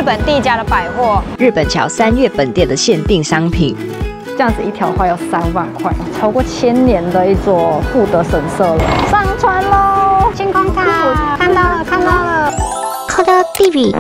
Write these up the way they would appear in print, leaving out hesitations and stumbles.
本第一家的百货日本桥3月本店的限定商品。这样子一条的话要3万块，超过1000年的一座富德神社了。上船喽！星空塔，看到了。Koda TV。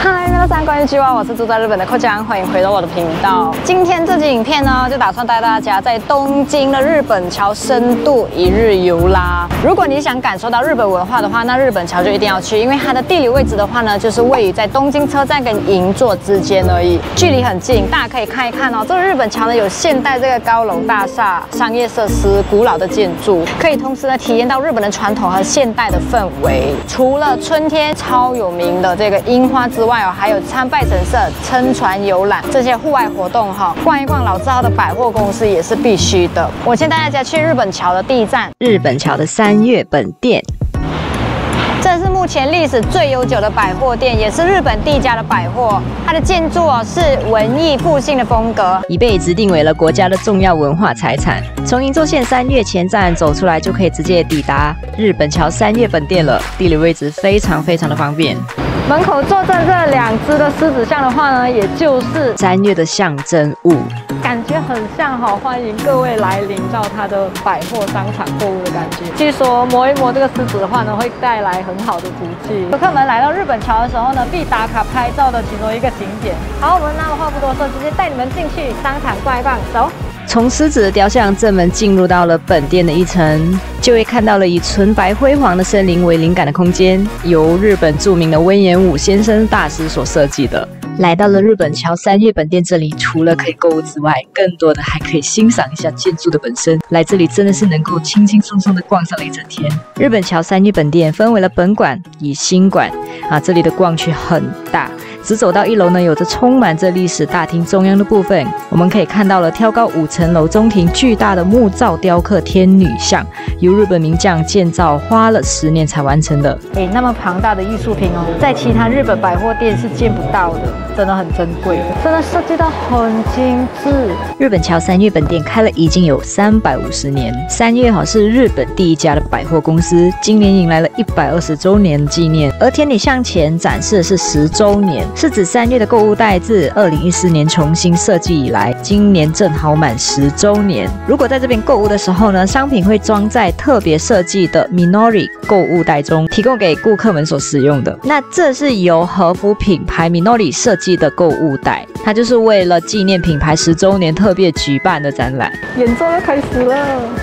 嗨，皆さんこんにちは，我是住在日本的扣江，欢迎回到我的频道。今天这集影片呢，就打算带大家在东京的日本桥深度一日游啦。如果你想感受到日本文化的话，那日本桥就一定要去，因为它的地理位置的话呢，就是位于在东京车站跟银座之间而已，距离很近。大家可以看一看哦，这个日本桥呢有现代这个高楼大厦、商业设施、古老的建筑，可以同时呢体验到日本的传统和现代的氛围。除了春天超有名的这个樱花之外哦，还有参拜神社、撑船游览这些户外活动哈，逛一逛老字号的百货公司也是必须的。我先带大家去日本桥的第一站，日本桥的3月本店。这是目前历史最悠久的百货店，也是日本第一家的百货。它的建筑是文艺复兴的风格，已被指定为了国家的重要文化财产。从银座线3月前站走出来，就可以直接抵达日本桥3月本店了，地理位置非常的方便。门口坐镇这2只的狮子像的话呢，也就是3月的象征物，感觉很像哈，欢迎各位来临到它的百货商场购物的感觉。据说摸一摸这个狮子的话呢，会带来很好的福气。游客们来到日本桥的时候呢，必打卡拍照的其中一个景点。好，我们那话不多说，直接带你们进去商场逛一逛，走。从狮子的雕像正门进入到了本店的1层，就会看到了以纯白辉煌的森林为灵感的空间，由日本著名的温彦武先生大师所设计的。来到了日本桥3月本店这里，除了可以购物之外，更多的还可以欣赏一下建筑的本身。来这里真的是能够轻轻松松的逛上了一整天。日本桥3月本店分为了本馆与新馆这里的逛区很大。直走到1楼呢，有着充满着历史大厅中央的部分，我们可以看到了挑高5层楼中庭巨大的木造雕刻天女像，由日本名匠建造，花了10年才完成的。那么庞大的艺术品哦，在其他日本百货店是见不到的，真的很珍贵，真的设计到很精致。日本桥3月本店开了已经有350年，3月是日本第一家的百货公司，今年迎来了120周年纪念，而天女像前展示的是10周年。是指3月的购物袋自2014年重新设计以来，今年正好满10周年。如果在这边购物的时候呢，商品会装在特别设计的 Minori 购物袋中，提供给顾客们所使用的。那这是由和服品牌 Minori 设计的购物袋，它就是为了纪念品牌10周年特别举办的展览。演奏要开始了，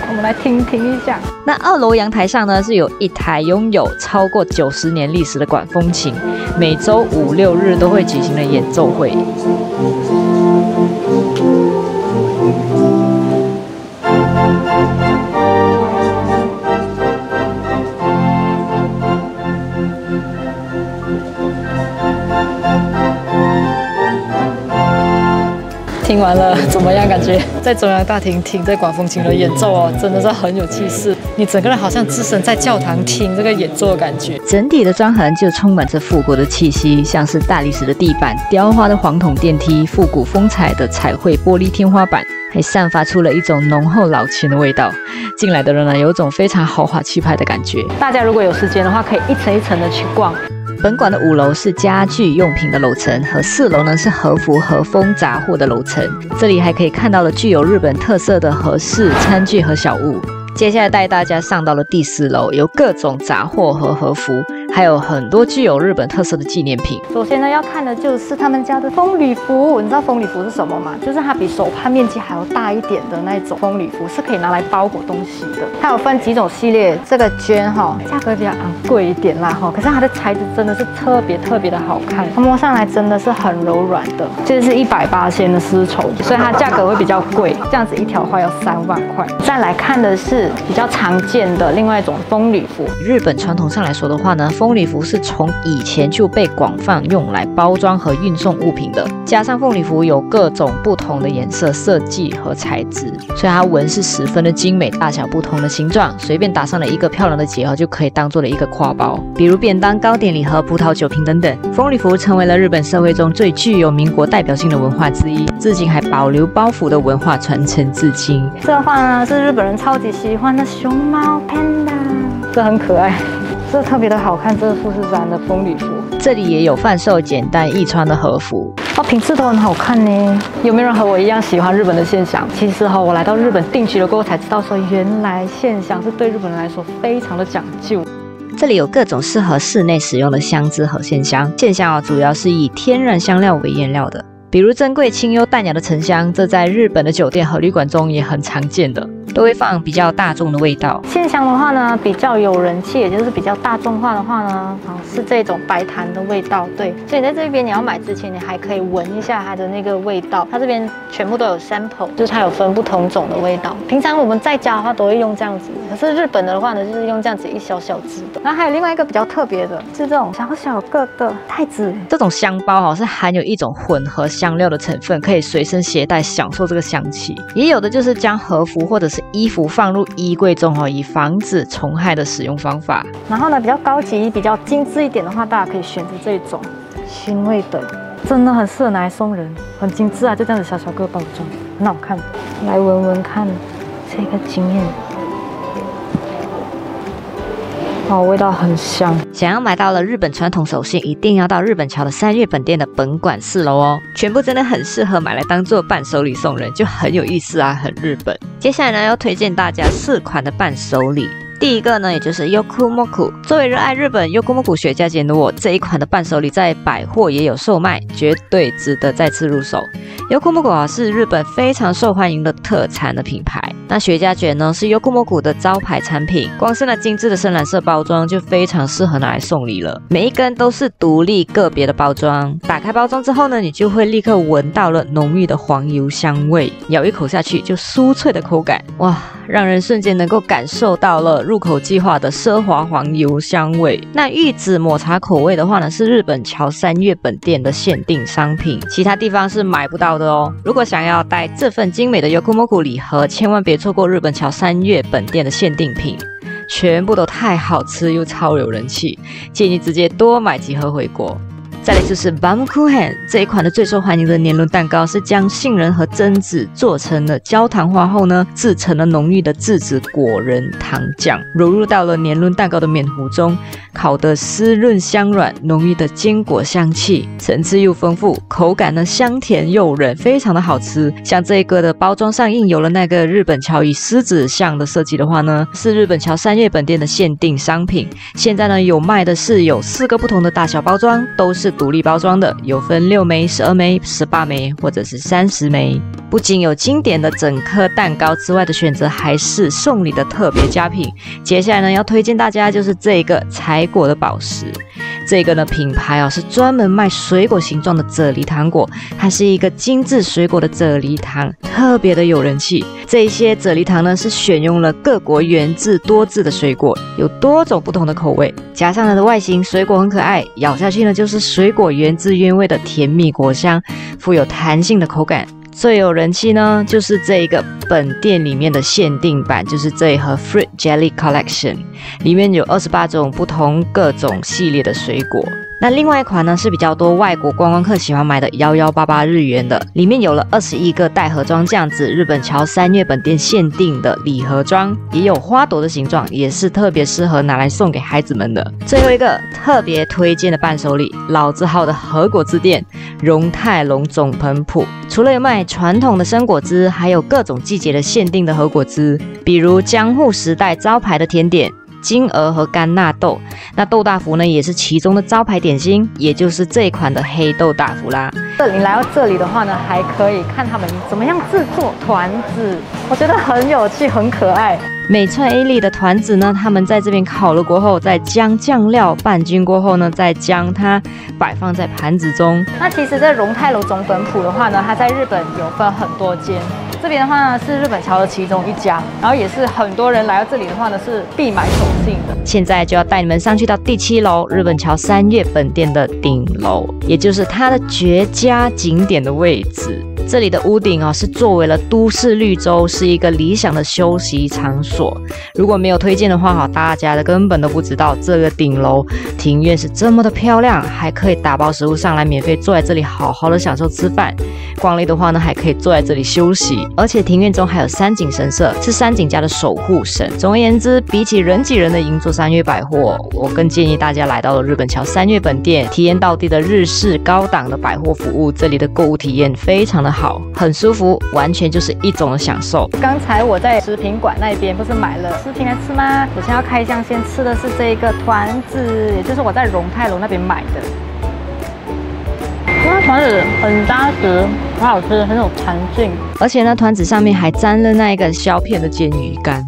我们来听一下。那2楼阳台上呢，是有一台拥有超过90年历史的管风琴，每周5、6日都会举行的演奏会。听完了怎么样？感觉在中央大厅听这管风琴的演奏哦，真的是很有气势。你整个人好像置身在教堂听这个演奏的感觉。整体的装潢就充满着复古的气息，像是大理石的地板、雕花的黄铜电梯、复古风采的彩绘玻璃天花板，还散发出了一种浓厚老钱的味道。进来的人呢，有一种非常豪华气派的感觉。大家如果有时间的话，可以一层一层的去逛。本馆的5楼是家具用品的楼层，和4楼呢是和服和风杂货的楼层。这里还可以看到了具有日本特色的和式餐具和小物。接下来带大家上到了第4楼，有各种杂货和和服，还有很多具有日本特色的纪念品。首先呢，要看的就是他们家的风吕服。你知道风吕服是什么吗？就是它比手帕面积还要大一点的那种风吕服，是可以拿来包裹东西的。它有分几种系列，这个绢价格比较昂贵一点啦可是它的材质真的是特别的好看，它摸上来真的是很柔软的，这是180%的丝绸，所以它价格会比较贵。这样子一条的话要3万块。再来看的是比较常见的另外一种风吕服。日本传统上来说的话呢，风吕服是从以前就被广泛用来包装和运送物品的，加上风吕服有各种不同的颜色、设计和材质，所以它纹饰十分的精美，大小不同的形状，随便打上了一个漂亮的结合，就可以当做了一个挎包，比如便当、糕点礼盒、葡萄酒瓶等等。风吕服成为了日本社会中最具有民国代表性的文化之一，至今还保留包袱的文化传承至今。这的话呢，是日本人超级喜欢的熊猫 panda， 这很可爱。这特别的好看，这个富士山的风礼服。这里也有贩售简单易穿的和服，品质都很好看呢。有没有人和我一样喜欢日本的线香？其实我来到日本定居了过后才知道，说原来线香是对日本人来说非常的讲究。这里有各种适合室内使用的香姿和线香，线香主要是以天然香料为原料的，比如珍贵清幽淡雅的沉香，这在日本的酒店和旅馆中也很常见的，都会放比较大众的味道。线香的话呢，比较有人气，也就是比较大众化的话呢，是这种白檀的味道。对，所以在这边你要买之前，你还可以闻一下它的那个味道。它这边全部都有 sample， 就是它有分不同种的味道。平常我们在家的话都会用这样子，可是日本的话呢，就是用这样子一小小支的。然后还有另外一个比较特别的，是这种小小个的太子。这种香包是含有一种混合香料的成分，可以随身携带，享受这个香气。也有的就是将和服或者是衣服放入衣柜中以防止虫害的使用方法。然后呢，比较高级、比较精致一点的话，大家可以选择这种熏味的，真的很适合拿来送人，很精致啊，就这样子小小个包装，很好看。来闻闻看这个经验。味道很香。想要买到了日本传统手信，一定要到日本桥的3月本店的本馆4楼哦。全部真的很适合买来当做伴手礼送人，就很有意思啊，很日本。接下来呢，要推荐大家4款的伴手礼。第一个呢，也就是 Yokomoku。作为热爱日本 Yokomoku 雪茄剪的我，这一款的伴手礼在百货也有售卖，绝对值得再次入手。Yokomoku 是日本非常受欢迎的特产的品牌。那雪茄卷呢，是 Yokomoku 的招牌产品，光是那精致的深蓝色包装就非常适合拿来送礼了。每一根都是独立个别的包装，打开包装之后呢，你就会立刻闻到了浓郁的黄油香味，咬一口下去就酥脆的口感，哇！让人瞬间能够感受到了入口即化的奢华黄油香味。那玉子抹茶口味的话呢，是日本桥3月本店的限定商品，其他地方是买不到的哦。如果想要带这份精美的 Yokomoku 礼盒，千万别错过日本桥3月本店的限定品，全部都太好吃又超有人气，建议直接多买几盒回国。再来就是 Baumkuchen 这一款的最受欢迎的年轮蛋糕，是将杏仁和榛子做成了焦糖化后呢，制成了浓郁的栀子果仁糖酱，融入到了年轮蛋糕的面糊中，烤得湿润香软，浓郁的坚果香气，层次又丰富，口感呢香甜诱人，非常的好吃。像这个的包装上印有了那个日本桥以狮子像的设计的话呢，是日本桥3月本店的限定商品。现在呢有卖的是有4个不同的大小包装，都是独立包装的，有分6枚、12枚、18枚或者是30枚。不仅有经典的整颗蛋糕之外的选择，还是送礼的特别佳品。接下来呢，要推荐大家就是这个采果的宝石。这个呢品牌是专门卖水果形状的啫喱糖果，它是一个精致水果的啫喱糖，特别的有人气。这一些啫喱糖呢是选用了各国原质多制的水果，有多种不同的口味，加上它的外形，水果很可爱，咬下去呢就是水果原汁原味的甜蜜果香，富有弹性的口感。最有人气呢，就是这一个本店里面的限定版，就是这一盒 Fruit Jelly Collection， 里面有28种不同各种系列的水果。那另外一款呢是比较多外国观光客喜欢买的1188日元的，里面有了21个带盒装这样子，日本桥3月本店限定的礼盒装，也有花朵的形状，也是特别适合拿来送给孩子们的。最后一个特别推荐的伴手礼，老字号的和果子店荣泰隆总盆铺，除了有卖传统的生果汁，还有各种季节的限定的和果汁，比如江户时代招牌的甜点金鹅和干纳豆，那豆大福呢也是其中的招牌点心，也就是这一款的黑豆大福啦。你来到这里的话呢，还可以看他们怎么样制作团子，我觉得很有趣，很可爱。每串 A 粒的团子呢，他们在这边烤了过后，再将酱料拌均过后呢，再将它摆放在盘子中。那其实这荣泰楼总本铺的话呢，它在日本有分很多间。这边的话呢是日本桥的其中一家，然后也是很多人来到这里的话呢是必买手信的。现在就要带你们上去到第7楼，日本桥3月本店的顶楼，也就是它的绝佳景点的位置。这里的屋顶哦是作为了都市绿洲，是一个理想的休息场所。如果没有推荐的话，大家的根本都不知道这个顶楼庭院是这么的漂亮，还可以打包食物上来，免费坐在这里好好的享受吃饭。逛累的话呢，还可以坐在这里休息。而且庭院中还有山景神社，是山景家的守护神。总而言之，比起人挤人的银座三越百货，我更建议大家来到了日本桥三越本店，体验到地的日式高档的百货服务。这里的购物体验非常的好，很舒服，完全就是一种的享受。刚才我在食品馆那边不是买了食品来吃吗？我现在要开箱，先吃的是这个团子，也就是我在荣泰楼那边买的。那团子很扎实，很好吃，很有弹性，而且呢，团子上面还沾了那一个削片的煎鱼干。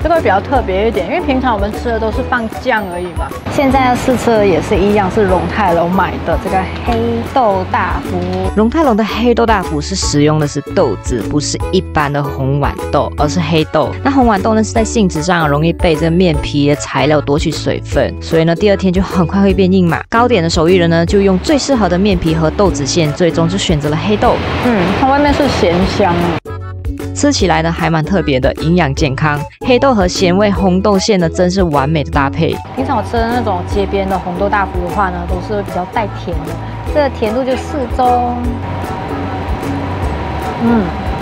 这个比较特别一点，因为平常我们吃的都是放酱而已嘛。现在要试吃的也是一样，是荣泰楼买的这个黑豆大福。荣泰楼的黑豆大福是使用的是豆子，不是一般的红豌豆，而是黑豆。那红豌豆呢是在性质上容易被这个面皮的材料夺取水分，所以呢第二天就很快会变硬嘛。糕点的手艺人呢就用最适合的面皮和豆子馅，最终就选择了黑豆。它外面是咸香。吃起来呢还蛮特别的，营养健康。黑豆和咸味红豆馅呢，真是完美的搭配。平常我吃的那种街边的红豆大福的话呢，都是比较带甜的，这个甜度就适中。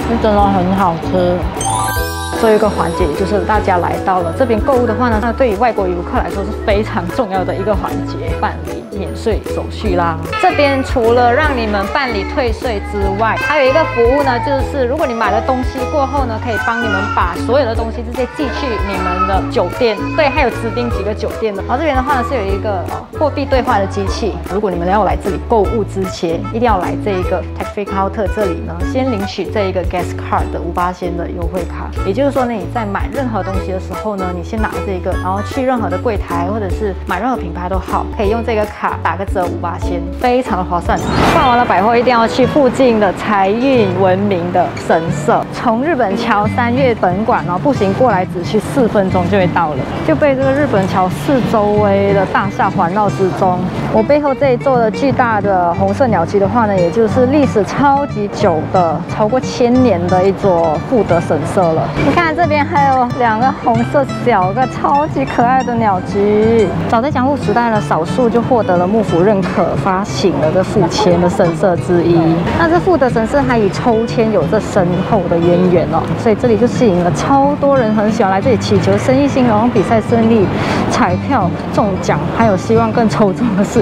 是真的很好吃。最后一个环节，也就是大家来到了这边购物的话呢，那对于外国游客来说是非常重要的一个环节，办理免税手续啦。这边除了让你们办理退税之外，还有一个服务呢，就是如果你买了东西过后呢，可以帮你们把所有的东西直接寄去你们的酒店。对，还有指定几个酒店的。然后这边的话呢，是有一个货币兑换的机器。如果你们要来这里购物之前，一定要来这一个 Tax Free Counter 这里呢，先领取这一个 Gas Card 的58%的优惠卡，也就是说呢，你在买任何东西的时候呢，你先拿这个，然后去任何的柜台或者是买任何品牌都好，可以用这个卡打个折58%，非常的划算。逛完了百货，一定要去附近的财运闻名的神社。从日本桥三越本馆步行过来只需4分钟就会到了，就被这个日本桥四周围的大厦环绕之中。我背后这一座的巨大的红色鸟居的话呢，也就是历史超级久的，超过1000年的一座富德神社了。你看这边还有2个红色小个超级可爱的鸟居。早在江户时代呢，少数就获得了幕府认可，发行了这富谦的神社之一。那这富德神社还与抽签有着深厚的渊源哦，所以这里就吸引了超多人很喜欢来这里祈求生意兴隆、比赛顺利、彩票中奖，还有希望更抽中的是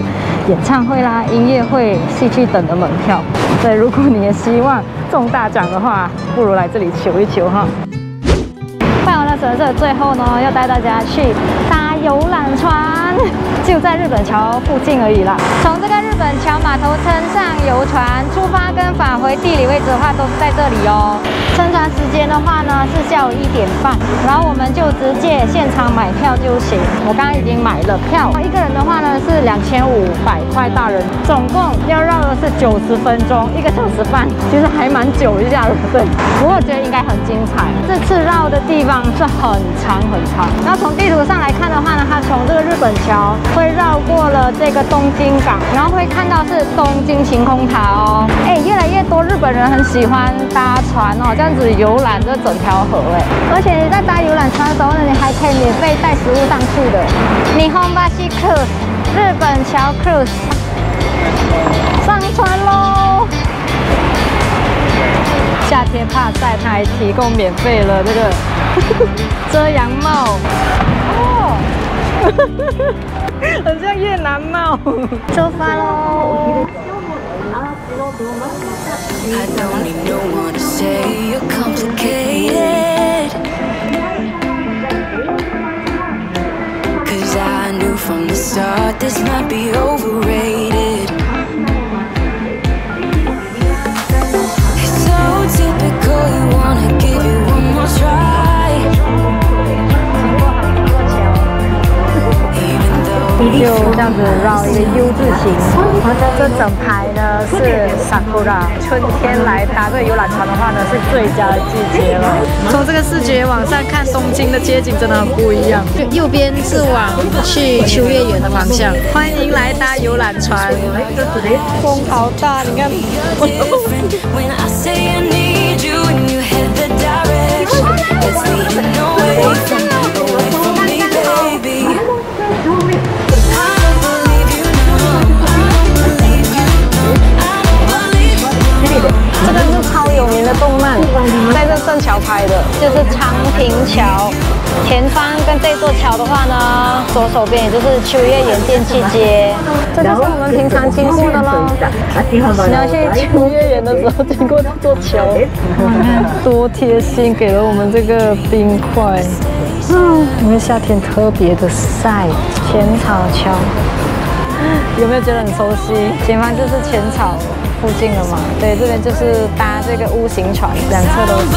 演唱会啦、音乐会、戏剧等的门票。所以如果你也希望中大奖的话，不如来这里求一求哈。办完了神社，最后呢要带大家去搭游览船，就在日本桥附近而已啦。从这个日本桥码头乘上游船出发跟返回地理位置的话，都是在这里哦。乘船时间的话呢是下午1点半，然后我们就直接现场买票就行。我刚刚已经买了票，一个人的话呢是2500块大人，总共要绕的是90分钟，1个小时半，其实还蛮久一下的，对。不过我觉得应该很精彩。这次绕的地方是很长很长，然后从地图上来看的话呢，它从这个日本桥会绕过了这个东京港，然后会看到是东京晴空塔哦。越来越多日本人很喜欢搭船哦，这样子游览这整条河而且你在搭游览船的时候呢，你还可以免费带食物上去的。日本橋cruise， 日本桥 cruise， 上船喽！夏天怕晒，它还提供免费了这个遮阳帽哦，很像越南帽。出发喽！ I don't need no one to say you're complicated, 'cause I knew from the start this might be overrated. It's so typical, you wanna give it one more try, even though 就这样子绕一个 U 字形。这整排呢是 Sakura， 春天来搭这个游览船的话呢，是最佳的季节了。从这个视觉往上看，东京的街景真的很不一样。就右边是往去秋叶原的方向。欢迎来搭游览船，风好大，你看。When I say I need you and you head the direction that's leading away from me, baby. I don't believe you, no. I don't believe you, no. I don't believe you. 这个是超有名的动漫，在这圣桥拍的，就是长平桥。前方跟这座桥的话呢，左手边也就是秋叶原电器街，这就是我们平常经过的喽。你要去秋叶原的时候经过这座桥，你看多贴心，给了我们这个冰块。因为夏天特别的晒。浅草桥，有没有觉得很熟悉？前方就是浅草附近了嘛？对，这边就是搭这个 U 型船，两侧都是。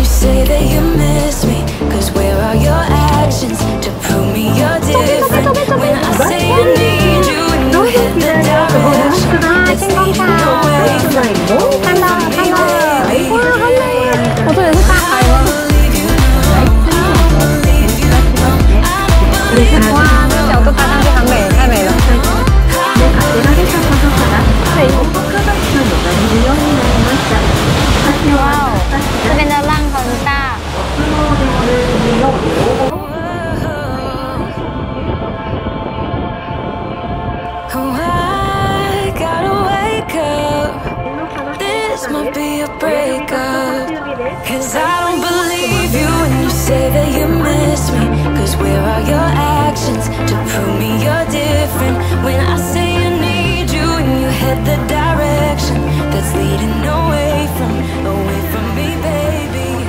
Say that you miss me, 'cause where are your actions to prove me you're different? When I say I need you and you hit the direction that's leading away from 看到了，看到了，哇，好美呀！我这里是大海吗？哇，这个角度拍上去很美，太美了。哇哦，这边的浪很大。 Oh, I gotta wake up. This might be a breakup. 'Cause I don't believe you when you say that you miss me. 'Cause where are your actions to prove me you're different? When I say I need you and you head the direction that's leading away from me, baby.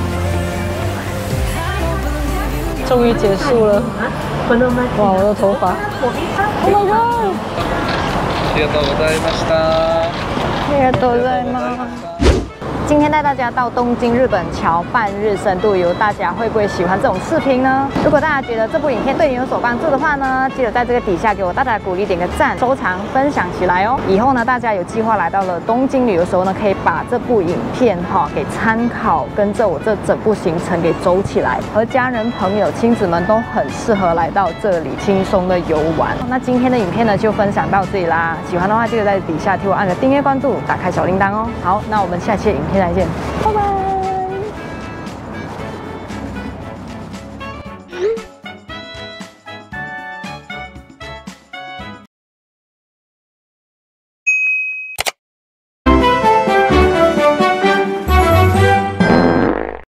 终于结束了。哇，我的头发 ！Oh my god！ ありがとうございました。ありがとうございます。今天带大家到东京日本桥半日深度游，大家会不会喜欢这种视频呢？如果大家觉得这部影片对你有所帮助的话呢，记得在这个底下给我大大的鼓励，点个赞、收藏、分享起来哦。以后呢，大家有计划来到了东京旅游的时候呢，可以把这部影片给参考，跟着我这整部行程给走起来，和家人、朋友、亲子们都很适合来到这里轻松的游玩。那今天的影片呢，就分享到这里啦。喜欢的话，记得在底下替我按个订阅、关注，打开小铃铛哦。好，那我们下期的影片再见，拜拜。